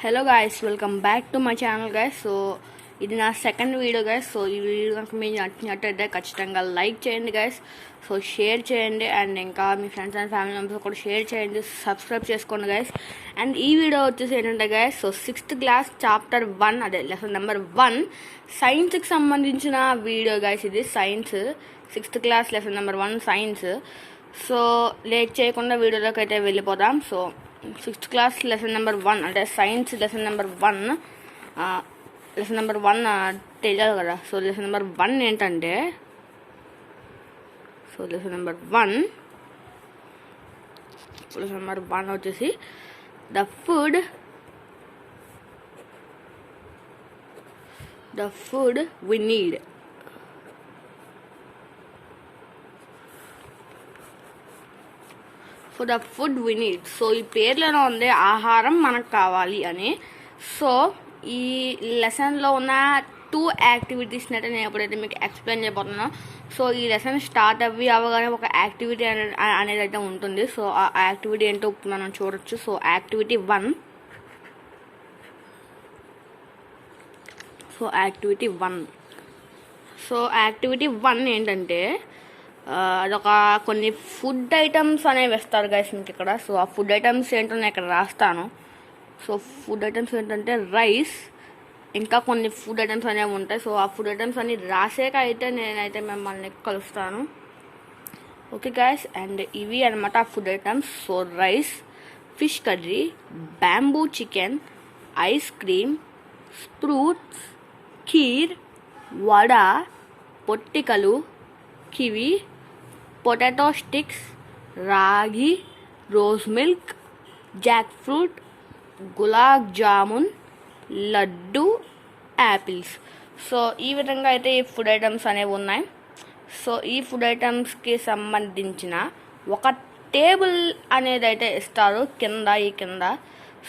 Hello guys, welcome back to my channel guys. So ఇది నా second video guys. So ఈ video కనుక మీకు నచ్చినట్టయితే ఖచ్చితంగా లైక్ చేయండి గాయస్. సో షేర్ చేయండి అండ్ ఇంకా మీ ఫ్రెండ్స్ అండ్ ఫ్యామిలీ మెంబర్స్ కూడా షేర్ చేయండి, సబ్స్క్రైబ్ చేసుకోండి గాయస్. అండ్ ఈ వీడియో వచ్చేసి ఏంటంటే guys, so 6th class chapter 1, అదే లెసన్ నెంబర్ 1 సైన్స్కి సంబంధించిన వీడియో గాయస్. ఇది science 6th class lesson number 1 science. So late చేయకుండా వీడియోలోకి అయితే వెళ్ళిపోదాం. So 6th class lesson number 1 అంటే సైన్స్ లెసన్ నెంబర్ 1 తెలియదు కదా. సో లెసన్ నెంబర్ 1 ఏంటంటే, సో లెసన్ నెంబర్ 1 వచ్చేసి the food we need. For the food we need. So ఈ పేర్లోనే ఉంది ఆహారం మనకు కావాలి అని. సో ఈ లెసన్లో ఉన్న 2 యాక్టివిటీస్ని అయితే నేను ఎప్పుడైతే మీకు ఎక్స్ప్లెయిన్ చేయబోతున్నానో, సో ఈ లెసన్ స్టార్ట్ అవ్వగానే ఒక యాక్టివిటీ అనేది అయితే ఉంటుంది. సో ఆ యాక్టివిటీ ఏంటో మనం చూడొచ్చు. So activity 1. సో యాక్టివిటీ 1 ఏంటంటే, అదొక కొన్ని ఫుడ్ ఐటమ్స్ అనేవి వేస్తారు గైస్ మీకు ఇక్కడ. సో ఆ ఫుడ్ ఐటమ్స్ ఏంటో నేను ఇక్కడ రాస్తాను. సో ఫుడ్ ఐటమ్స్ ఏంటంటే రైస్, ఇంకా కొన్ని ఫుడ్ ఐటమ్స్ అనేవి ఉంటాయి. సో ఆ ఫుడ్ ఐటమ్స్ అన్ని రాసాక అయితే నేనైతే మిమ్మల్ని కలుస్తాను. ఓకే గైస్, అండ్ ఇవి అనమాట ఆ food items. So rice, fish curry, bamboo chicken, ice cream, fruits, kheer, vada, పొట్టికలు, kiwi, potato sticks, ragi, rose milk, jackfruit, gulab jamun, laddu, apples. So ఈ విధంగా అయితే ఈ ఫుడ్ ఐటమ్స్ అనేవి ఉన్నాయి. సో ఈ ఫుడ్ ఐటమ్స్కి సంబంధించిన ఒక టేబుల్ అనేది అయితే ఇస్తారు కింద.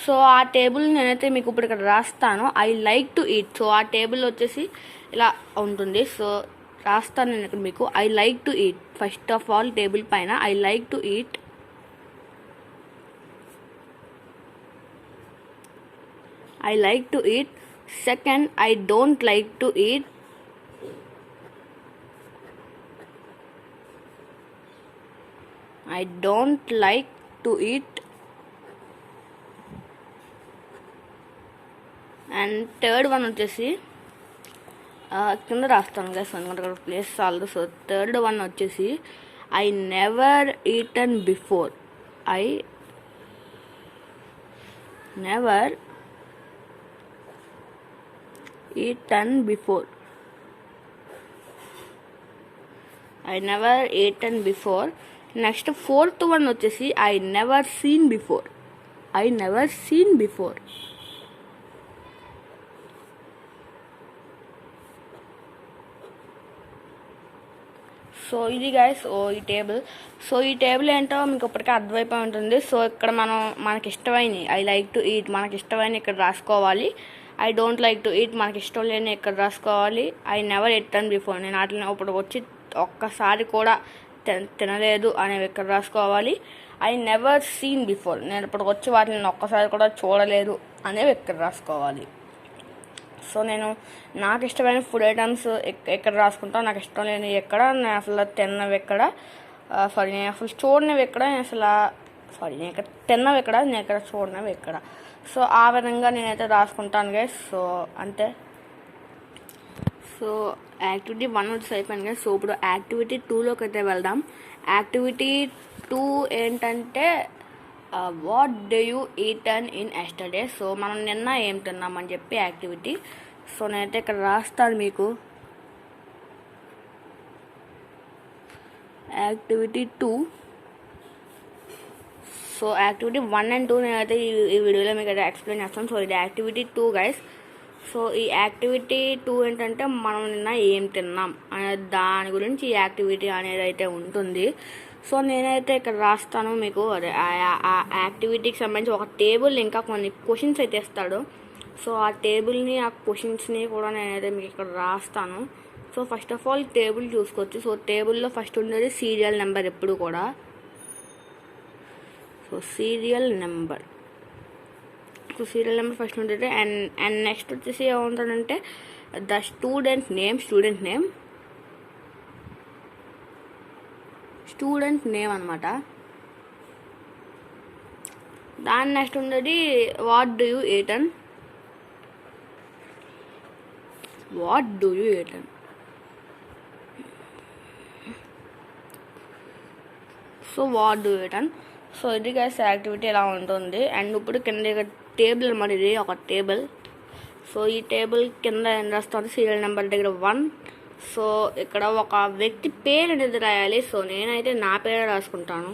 సో ఆ టేబుల్ నేనైతే మీకు ఇప్పుడు ఇక్కడ రాస్తాను. I like to eat. So ఆ టేబుల్ వచ్చేసి ఇలా ఉంటుంది. సో రాస్తాను నేను ఇక్కడ మీకు. I like to eat. First of all table పైన I like to eat, second I don't like to eat, and third one వచ్చేసి కింద రాస్తాను గైస్, ఎందుకంటే అక్కడ ప్లేస్ చాలదు. సో థర్డ్ వన్ వచ్చేసి I never eaten before. I never eaten before. Next fourth one వచ్చేసి I never seen before. So ఇది guys ఈ టేబుల్. సో ఈ టేబుల్ ఏంటో మీకు ఇప్పటికే అర్థమైపోయి ఉంటుంది. సో ఇక్కడ మనకి ఇష్టమైన ఐ లైక్ టు ఈట్ మనకి ఇష్టమైన ఇక్కడ రాసుకోవాలి. I don't like to eat మనకి ఇష్టం లేని ఇక్కడ రాసుకోవాలి. ఐ నెవర్ ఈటన్ బిఫోర్, నేను వాటిని ఇప్పుడు వచ్చి ఒక్కసారి కూడా తినలేదు అనేవి ఇక్కడ రాసుకోవాలి. ఐ నెవర్ సీన్ బిఫోర్, నేను ఇప్పుడు వచ్చి వాటిని ఒక్కసారి కూడా చూడలేదు అనేవి ఇక్కడ రాసుకోవాలి. సో నేను నాకు ఇష్టమైన ఫుడ్ ఐటమ్స్ ఎక్కడ రాసుకుంటాను, నాకు ఇష్టం లేని ఎక్కడ, నేను అసలు తిన్నవి ఎక్కడ, నేను అసలు చూడనివి ఎక్కడ, నేను ఇక్కడ తిన్నవి ఎక్కడ, నేను ఎక్కడ చూడనివి ఎక్కడ. సో ఆ విధంగా నేనైతే రాసుకుంటాను గైస్. సో అంతే. సో యాక్టివిటీ 1 వచ్చి అయిపోయింది గైస్. సో ఇప్పుడు యాక్టివిటీ 2లోకి అయితే వెళ్దాం. యాక్టివిటీ 2 ఏంటంటే what do you eaten in yesterday. So మనం నిన్న ఏం తిన్నామని చెప్పి యాక్టివిటీ. సో నేనైతే ఇక్కడ రాస్తాను మీకు. యాక్టివిటీ 2. సో యాక్టివిటీ 1 and 2 నేనైతే ఈ వీడియోలో మీకు అయితే ఎక్స్ప్లెయిన్ చేస్తాను. సో ఇది యాక్టివిటీ 2 గైస్. సో ఈ యాక్టివిటీ 2 ఏంటంటే మనం నిన్న ఏం తిన్నాం అనే దాని గురించి ఈ యాక్టివిటీ అనేది అయితే ఉంటుంది. సో నేనైతే ఇక్కడ రాస్తాను మీకు. అదే ఆ యాక్టివిటీకి సంబంధించి ఒక టేబుల్, ఇంకా కొన్ని క్వశ్చన్స్ అయితే ఇస్తాడు. సో ఆ టేబుల్ని, ఆ క్వశ్చన్స్ని కూడా నేనైతే మీకు ఇక్కడ రాస్తాను. So first of all table చూసుకోవచ్చు. సో టేబుల్లో ఫస్ట్ ఉండేది సీరియల్ నెంబర్ ఎప్పుడు కూడా. So serial number. So serial number first ఉంటుంది. అండ్ నెక్స్ట్ వచ్చేసి ఏముంటుందంటే ద స్టూడెంట్ నేమ్ అనమాట. దాని నెక్స్ట్ ఉండేది వాట్ డూ యూ ఈట్ అని. సో వాట్ డూ ఇట్ అని. సో ఇది గైస్ యాక్టివిటీ ఎలా ఉంటుంది. అండ్ ఇప్పుడు కింద టేబుల్ అనమాట, ఇది ఒక టేబుల్. సో ఈ టేబుల్ కింద ఏం రాస్తుంది, సీరియల్ నెంబర్ దగ్గర 1. సో ఇక్కడ ఒక వ్యక్తి పేరు అనేది రాయాలి. సో నేనైతే నా పేరు రాసుకుంటాను.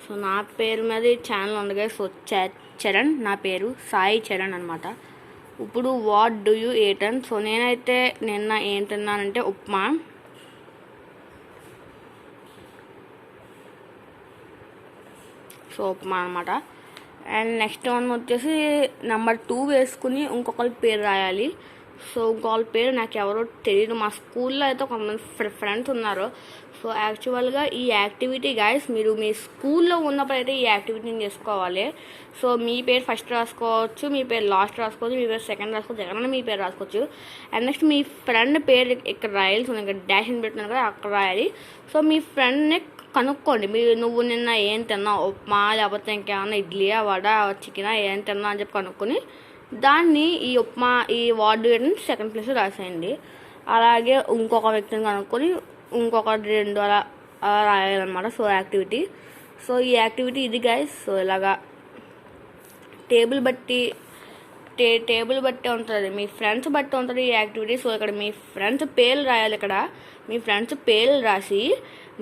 సో నా పేరు మీద ఛానల్ ఉంది గైస్. సో చరణ్, నా పేరు సాయి చరణ్ అనమాట. ఇప్పుడు వాట్ డూ యూ ఈట్ అని. సో నేనైతే నిన్న ఏం తిన్నానంటే ఉప్మా. సో ఉప్మా అనమాట. అండ్ నెక్స్ట్ వన్ వచ్చేసి నెంబర్ 2 వేసుకుని ఇంకొకరి పేరు రాయాలి. సో ఇంకొకరి పేరు నాకు ఎవరో తెలియదు. మా స్కూల్లో అయితే కొంతమంది ఫ్రెండ్స్ ఉన్నారు. సో యాక్చువల్గా ఈ యాక్టివిటీ గైస్ మీరు మీ స్కూల్లో ఉన్నప్పుడు అయితే ఈ యాక్టివిటీని చేసుకోవాలి. సో మీ పేరు ఫస్ట్ రాసుకోవచ్చు, మీ పేరు లాస్ట్ రాసుకోవచ్చు, మీ పేరు సెకండ్ రాసుకోవచ్చు, ఎక్కడైనా మీ పేరు రాసుకోవచ్చు. అండ్ నెక్స్ట్ మీ ఫ్రెండ్ పేరు ఇక్కడ రాయాలి. సో ఇక్కడ డాష్ అని పెట్టినాను కదా, అక్కడ రాయాలి. సో మీ ఫ్రెండ్ని కనుక్కోండి. నువ్వు నిన్న ఏం తిన్నావు, ఉప్మా లేకపోతే ఇంకేమన్నా ఇడ్లీయా, వడ, చికెనా, ఏం తిన్నా అని చెప్పి కనుక్కొని దాన్ని ఈ ఉప్మా ఈ వార్డు సెకండ్ ప్లేస్ రాసేయండి. అలాగే ఇంకొక వ్యక్తిని కనుక్కొని ఇంకొక 2 అలా రాయాలన్నమాట. So activity. సో ఈ యాక్టివిటీ ఇది గైస్. సో ఇలాగా టేబుల్ బట్టి ఉంటుంది, మీ ఫ్రెండ్స్ బట్టి ఉంటుంది ఈ యాక్టివిటీ. సో ఇక్కడ మీ ఫ్రెండ్స్ పేర్లు రాయాలి. ఇక్కడ మీ ఫ్రెండ్స్ పేర్లు రాసి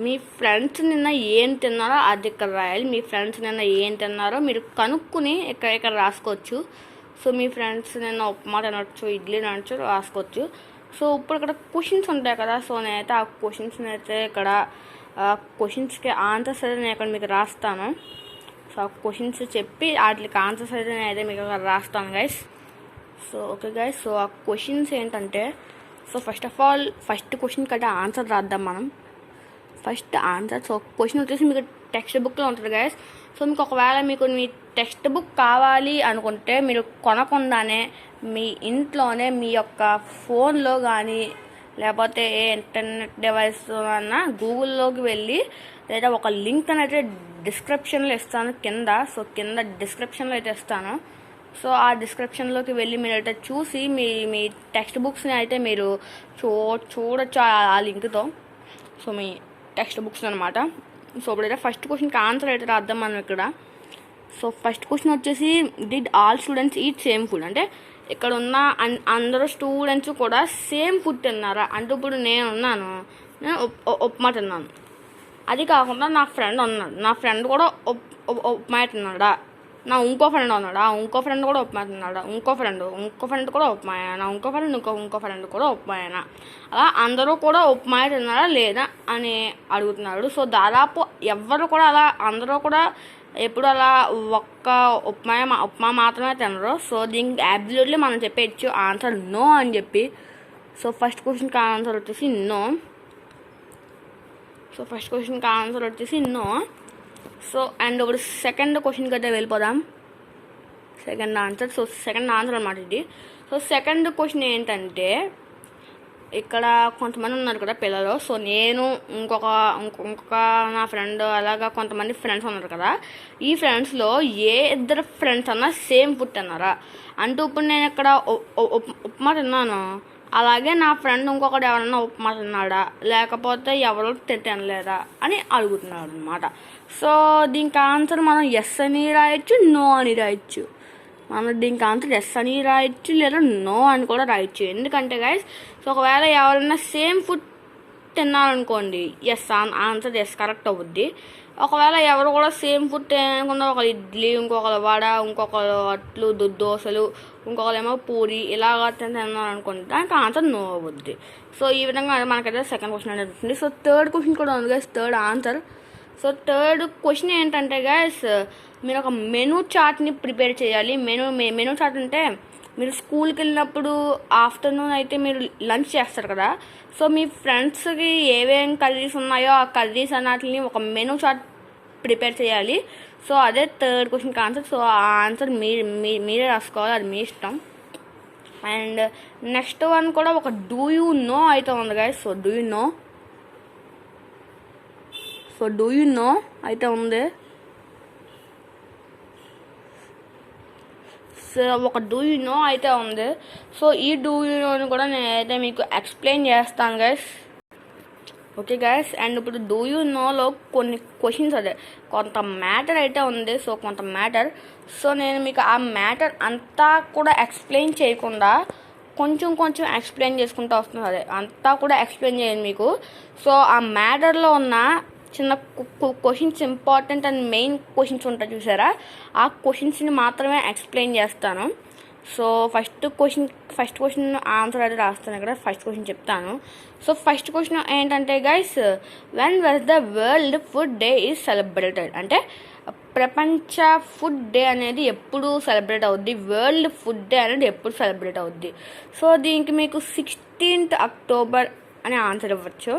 మీ ఫ్రెండ్స్ నిన్న ఏం తిన్నారో అది ఇక్కడ రాయాలి. మీ ఫ్రెండ్స్ నిన్న ఏం తిన్నారో మీరు కనుక్కుని ఇక్కడ రాసుకోవచ్చు. సో మీ ఫ్రెండ్స్ నిన్న ఉప్మా తినవచ్చు, ఇడ్లీ తినవచ్చు, రాసుకోవచ్చు. సో ఇప్పుడు ఇక్కడ క్వశ్చన్స్ ఉంటాయి కదా. సో నేనైతే ఆ క్వశ్చన్స్ని అయితే ఇక్కడ క్వశ్చన్స్కి ఆన్సర్స్ అయితే నేను ఇక్కడ మీకు రాస్తాను. సో ఆ క్వశ్చన్స్ చెప్పి వాటికి ఆన్సర్స్ అయితే నేనైతే మీకు ఇక్కడ రాస్తాను guys. So okay guys. So ఆ క్వశ్చన్స్ ఏంటంటే, so first of all first question కంటే ఆన్సర్ రాద్దాం మనం. First answer. సో క్వశ్చన్ వచ్చేసి మీకు టెక్స్ట్ బుక్లో ఉంటుంది గైస్. సో మీకు ఒకవేళ మీ టెక్స్ట్ బుక్ కావాలి అనుకుంటే మీరు కొనకుండానే మీ ఇంట్లోనే మీ యొక్క ఫోన్లో కానీ లేకపోతే ఏ ఇంటర్నెట్ డివైస్ అన్నా గూగుల్లోకి వెళ్ళి లేదా ఒక లింక్ అనేది డిస్క్రిప్షన్లో ఇస్తాను కింద. సో కింద డిస్క్రిప్షన్లో అయితే ఇస్తాను. సో ఆ డిస్క్రిప్షన్లోకి వెళ్ళి మీరు అయితే చూసి మీ టెక్స్ట్ బుక్స్ని అయితే మీరు చూడొచ్చు ఆ లింక్తో. సో మీ టెక్స్ట్ బుక్స్ అనమాట. సో ఇప్పుడైతే ఫస్ట్ క్వశ్చన్కి ఆన్సర్ అయితే రాద్దాం మనం ఇక్కడ. సో ఫస్ట్ క్వశ్చన్ వచ్చేసి did all students eat same food. అంటే ఇక్కడ ఉన్న అందరూ స్టూడెంట్స్ కూడా సేమ్ ఫుడ్ తిన్నారా అంటే, ఇప్పుడు నేను ఉప్మా తిన్నాను. అది కాకుండా నా ఫ్రెండ్ ఉన్నాడు, నా ఫ్రెండ్ కూడా ఉప్మా తిన్నాడా. నా ఇంకో ఫ్రెండ్ ఉన్నాడా, ఇంకో ఫ్రెండ్ కూడా ఉప్మా తిన్నాడా, ఇంకో ఫ్రెండ్ కూడా ఉప్మాయేనా, ఇంకో ఫ్రెండ్ కూడా ఉప్మాయేనా, అలా అందరూ కూడా ఉప్మా తిన్నారా లేదా అని అడుగుతున్నాడు. సో దాదాపు ఎవ్వరు కూడా అలా అందరూ కూడా ఎప్పుడు అలా ఒక్క ఉప్మా మాత్రమే తినరు. సో దీనికి అబ్సల్యూట్లీ మనం చెప్పేయచ్చు ఆన్సర్ నో అని చెప్పి. సో ఫస్ట్ క్వశ్చన్కి ఆన్సర్ వచ్చేసి నో. సో అండ్ ఇప్పుడు సెకండ్ క్వశ్చన్కి అయితే వెళ్ళిపోదాం. Second answer. So second answer అనమాట ఇది. సో సెకండ్ క్వశ్చన్ ఏంటంటే, ఇక్కడ కొంతమంది ఉన్నారు కదా పిల్లలు. సో నేను ఇంకొక నా ఫ్రెండ్ అలాగా కొంతమంది ఫ్రెండ్స్ ఉన్నారు కదా. ఈ ఫ్రెండ్స్లో ఏ ఇద్దరు ఫ్రెండ్స్ అన్నా సేమ్ ఫుడ్ తిన్నారా అంటూ ఇప్పుడు నేను ఇక్కడ ఉప్మా తిన్నాను, అలాగే నా ఫ్రెండ్ ఇంకొకటి ఎవరన్నా ఉప్మా తిన్నాడా లేకపోతే ఎవరు తినలేదా అని అడుగుతున్నాడు అనమాట. సో దీనికి ఆన్సర్ మనం ఎస్ అని రాయొచ్చు, నో అని రాయొచ్చు. మనం దీనికి ఆన్సర్ ఎస్ అని రాయొచ్చు లేదా నో అని కూడా రాయొచ్చు. ఎందుకంటే గైస్, సో ఒకవేళ ఎవరైనా సేమ్ ఫుడ్ తిన్నారనుకోండి, ఎస్ ఆన్సర్ ఎస్ కరెక్ట్ అవుద్ది. ఒకవేళ ఎవరు కూడా సేమ్ ఫుడ్ తినకుండా ఒక ఇడ్లీ, ఇంకొకరు వడ, ఇంకొకరు అట్లు, దోశలు, ఇంకొకరేమో పూరి ఇలాగ తిన్నారనుకోండి, దానికి ఆన్సర్ నో అవుద్ది. సో ఈ విధంగా మనకైతే సెకండ్ క్వశ్చన్ అనేది ఉంటుంది. సో థర్డ్ క్వశ్చన్ కూడా ఉంది guys, third answer. So third question ఏంటంటే గైస్, మీరు ఒక మెనూ చార్ట్ని ప్రిపేర్ చేయాలి. మెనూ చార్ట్ అంటే మీరు స్కూల్కి వెళ్ళినప్పుడు ఆఫ్టర్నూన్ అయితే మీరు లంచ్ చేస్తారు కదా. సో మీ ఫ్రెండ్స్కి ఏమేం కర్రీస్ ఉన్నాయో ఆ కర్రీస్ అన్నిటిని ఒక మెనూ చార్ట్ ప్రిపేర్ చేయాలి. సో అదే థర్డ్ క్వశ్చన్కి ఆన్సర్. సో ఆ ఆన్సర్ మీరే రాసుకోవాలి, అది మీ ఇష్టం. అండ్ నెక్స్ట్ వన్ కూడా ఒక డూ యూ నో అయితే ఉంది guys. So do you know అయితే ఉంది. సో ఒక డూ యూ నో అయితే ఉంది. సో ఈ డూ యూ నోని కూడా నేనైతే మీకు ఎక్స్ప్లెయిన్ చేస్తాను గైస్. ఓకే గైస్, అండ్ ఇప్పుడు డూ యూ నోలో కొన్ని క్వశ్చన్స్ అదే కొంత మ్యాటర్ అయితే ఉంది. సో కొంత మ్యాటర్, సో నేను మీకు ఆ మ్యాటర్ అంతా కూడా ఎక్స్ప్లెయిన్ చేయకుండా కొంచెం ఎక్స్ప్లెయిన్ చేసుకుంటూ వస్తుంది. అదే అంతా కూడా ఎక్స్ప్లెయిన్ చేయను మీకు. సో ఆ మ్యాటర్లో ఉన్న చిన్న questions, important and main questions ఉంటాయి చూసారా, ఆ క్వశ్చన్స్ని మాత్రమే ఎక్స్ప్లెయిన్ చేస్తాను. సో ఫస్ట్ క్వశ్చన్ ఆన్సర్ అయితే రాస్తాను ఇక్కడ. ఫస్ట్ క్వశ్చన్ చెప్తాను. సో ఫస్ట్ క్వశ్చన్ ఏంటంటే guys, when was the world food day is celebrated? అంటే ప్రపంచ ఫుడ్ డే అనేది ఎప్పుడు సెలబ్రేట్ అవుద్ది, వరల్డ్ ఫుడ్ డే అనేది ఎప్పుడు సెలబ్రేట్ అవుద్ది? సో దీనికి మీకు 16th అక్టోబర్ అనే ఆన్సర్ ఇవ్వచ్చు.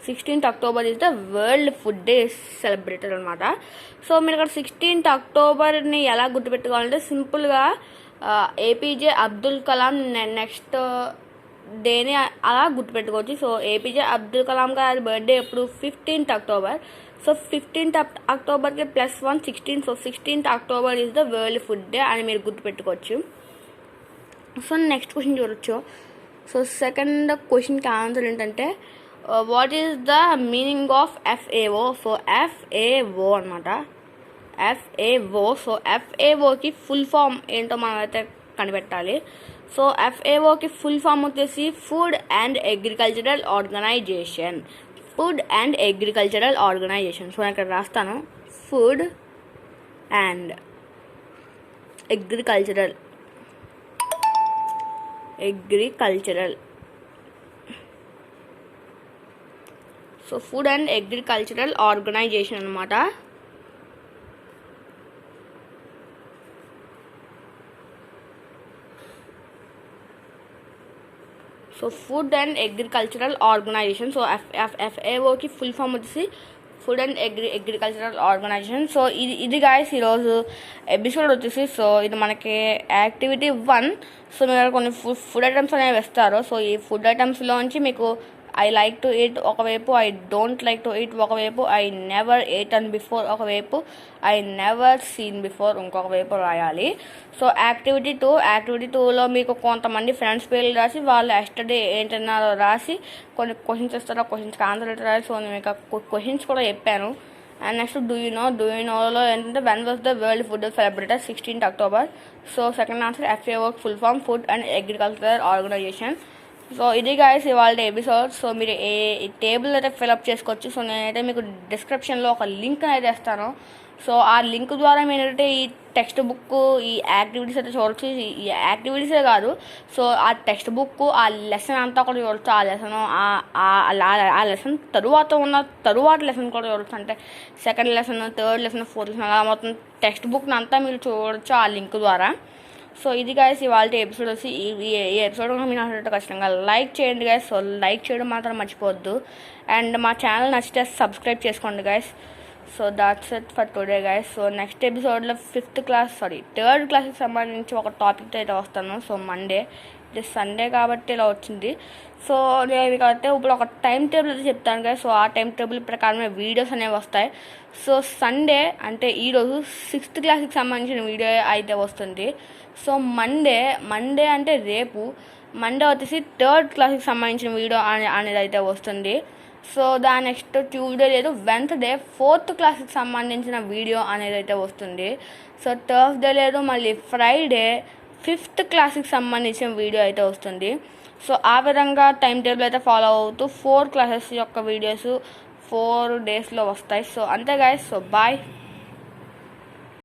16th October is the world food day celebrated అనమాట. సో మీరు ఇక్కడ 16th అక్టోబర్ని ఎలా గుర్తుపెట్టుకోవాలంటే సింపుల్గా ఏపీజే అబ్దుల్ కలాం నెక్స్ట్ డేని అలా గుర్తుపెట్టుకోవచ్చు. సో ఏపీజే అబ్దుల్ కలాం గారి బర్త్డే ఎప్పుడు 15th అక్టోబర్. సో 15th అక్టోబర్కి +1 16. So 16th October is the world food day అని మీరు గుర్తుపెట్టుకోవచ్చు. సో నెక్స్ట్ క్వశ్చన్ చూడొచ్చు. సో సెకండ్ క్వశ్చన్కి ఆన్సర్ ఏంటంటే what is the meaning of FAO? So FAO అనమాట, FAO. సో FAOకి ఫుల్ ఫామ్ ఏంటో మనం అయితే కనిపెట్టాలి. సో FAOకి ఫుల్ ఫామ్ వచ్చేసి food and agricultural organisation. Food and agricultural organisation. So నేను ఇక్కడ రాస్తాను, food and agricultural so food and agricultural organization అనమాట. So food and agricultural organisation. So FAOకి ఫుల్ ఫామ్ వచ్చేసి food and agricultural organisation. So ఇది guys ఈరోజు episode వచ్చేసి. So ఇది మనకి యాక్టివిటీ 1. సో మీరు కొన్ని ఫుడ్ ఐటమ్స్ అనేవి వేస్తారు. సో ఈ ఫుడ్ ఐటమ్స్లోంచి మీకు ఐ లైక్ టు ఈట్ ఒకవైపు, I don't like to eat ఒకవైపు, ఐ నెవర్ ఎటన్ బిఫోర్ ఒకవైపు, ఐ నెవర్ సీన్ బిఫోర్ ఇంకొక వైపు రాయాలి. సో యాక్టివిటీ 2లో మీకు కొంతమంది ఫ్రెండ్స్ పేర్లు రాసి వాళ్ళు ఎస్టర్డే ఏంటన్నారో రాసి కొన్ని క్వశ్చన్స్ ఇస్తారో క్వశ్చన్స్కి ఆన్సర్ రాసి. సో నేను మీకు క్వశ్చన్స్ కూడా చెప్పాను. అండ్ నెక్స్ట్ డూ యూ నోలో ఏంటంటే when was the world food celebrated 16th October. So second answer FAO full form food and agricultural organisation. So ఇది గాయస్ ఇవాళ ఎపిసోడ్. సో మీరు ఏ టేబుల్ అయితే ఫిల్అప్ చేసుకోవచ్చు. సో నేనైతే మీకు డిస్క్రిప్షన్లో ఒక లింక్ అయితే ఇస్తాను. సో ఆ లింక్ ద్వారా మీరైతే ఈ టెక్స్ట్ బుక్, ఈ యాక్టివిటీస్ అయితే చూడవచ్చు. ఈ యాక్టివిటీసే కాదు, సో ఆ టెక్స్ట్ బుక్, ఆ లెసన్ అంతా కూడా చూడవచ్చు. ఆ లెసన్ తరువాత లెసన్ కూడా చూడవచ్చు. అంటే second lesson, third lesson, fourth lesson అలా మొత్తం టెక్స్ట్ బుక్ని అంతా మీరు చూడవచ్చు ఆ లింక్ ద్వారా. సో ఇది గాయస్ ఇవాళ ఎపిసోడ్ వచ్చి ఈ ఎపిసోడ్ మీరు నచ్చినట్టు ఖచ్చితంగా లైక్ చేయండి గాయస్. సో లైక్ చేయడం మాత్రం మర్చిపోవద్దు. అండ్ మా ఛానల్ నచ్చితే సబ్స్క్రైబ్ చేసుకోండి guys. So that's it for today guys. So next ఎపిసోడ్లో థర్డ్ క్లాస్కి సంబంధించి ఒక టాపిక్ అయితే వస్తాను. సో మండే, ఇది సండే కాబట్టి ఇలా వచ్చింది. సో నేను కాబట్టి ఇప్పుడు ఒక టైం టేబుల్ అయితే చెప్తాను కదా. సో ఆ టైం టేబుల్ ప్రకారమే వీడియోస్ అనేవి వస్తాయి. సో సండే అంటే ఈరోజు 6th క్లాస్కి సంబంధించిన వీడియో అయితే వస్తుంది. సో మండే అంటే రేపు, మండే వచ్చేసి 3rd క్లాస్కి సంబంధించిన వీడియో అనేది అయితే వస్తుంది. సో దాని నెక్స్ట్ ట్యూస్డే లేదు, వెన్స్డే 4th క్లాస్కి సంబంధించిన వీడియో అనేది అయితే వస్తుంది. సో థర్స్డే లేదు, మళ్ళీ ఫ్రైడే 5th క్లాస్కి సంబంధించిన వీడియో అయితే వస్తుంది. సో ఆ విధంగా టైం టేబుల్ అయితే ఫాలో అవుతూ 4 క్లాసెస్ యొక్క వీడియోస్ 4 డేస్లో వస్తాయి. సో అంతే గాయస్. So bye.